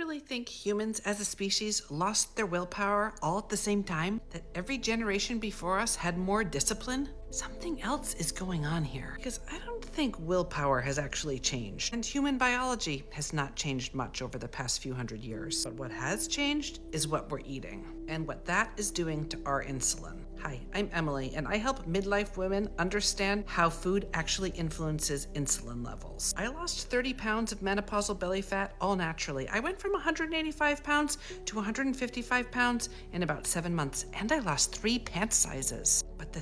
really think humans as a species lost their willpower all at the same time? That every generation before us had more discipline? Something else is going on here, because I don't think willpower has actually changed, and human biology has not changed much over the past few hundred years. But what has changed is what we're eating, and what that is doing to our insulin. Hi, I'm Emily, and I help midlife women understand how food actually influences insulin levels. I lost 30 pounds of menopausal belly fat all naturally. I went from 185 pounds to 155 pounds in about 7 months, and I lost 3 pant sizes. But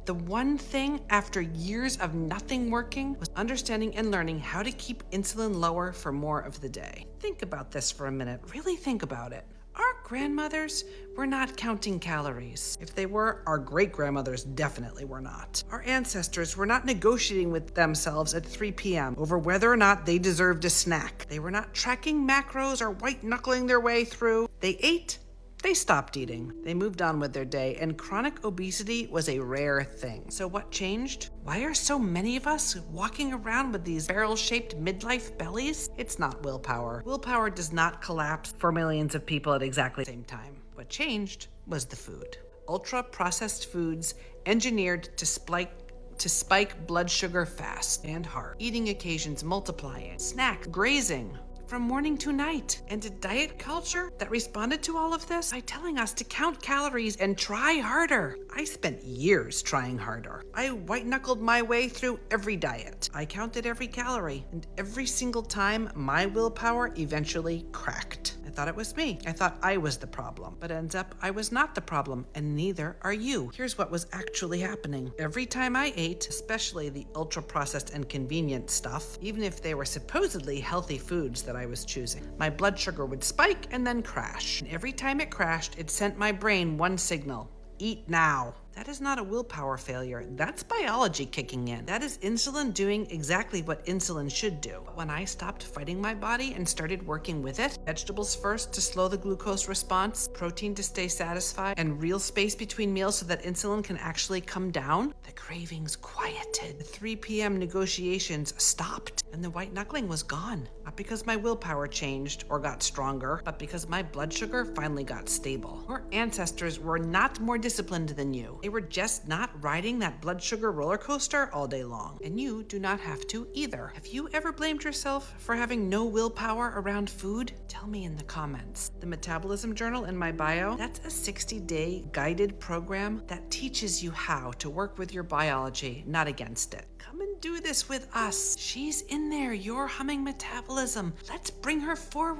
the one thing after years of nothing working was understanding and learning how to keep insulin lower for more of the day. Think about this for a minute. Really think about it. Our grandmothers were not counting calories. If they were, our great-grandmothers definitely were not. Our ancestors were not negotiating with themselves at 3 p.m. over whether or not they deserved a snack. They were not tracking macros or white-knuckling their way through. They ate. They stopped eating. They moved on with their day, and chronic obesity was a rare thing. So what changed? Why are so many of us walking around with these barrel-shaped midlife bellies? It's not willpower. Willpower does not collapse for millions of people at exactly the same time. What changed was the food. Ultra-processed foods engineered to spike blood sugar fast and hard. Eating occasions multiplying. Snacks, grazing, from morning to night, and a diet culture that responded to all of this by telling us to count calories and try harder. I spent years trying harder. I white-knuckled my way through every diet. I counted every calorie, and every single time, my willpower eventually cracked. I thought it was me. I thought I was the problem, but ends up I was not the problem, and neither are you. Here's what was actually happening. Every time I ate, especially the ultra-processed and convenient stuff, even if they were supposedly healthy foods that I was choosing, my blood sugar would spike and then crash. And every time it crashed, it sent my brain one signal: eat now. That is not a willpower failure. That's biology kicking in. That is insulin doing exactly what insulin should do. But when I stopped fighting my body and started working with it, vegetables first to slow the glucose response, protein to stay satisfied, and real space between meals so that insulin can actually come down, the cravings quieted. The 3 p.m. negotiations stopped, and the white knuckling was gone. Not because my willpower changed or got stronger, but because my blood sugar finally got stable. Your ancestors were not more disciplined than you. They were just not riding that blood sugar roller coaster all day long. And you do not have to either. Have you ever blamed yourself for having no willpower around food? Tell me in the comments. The Metabolism Journal in my bio, that's a 60-day guided program that teaches you how to work with your biology, not against it. Come and do this with us. She's in there, your humming metabolism. Let's bring her forward.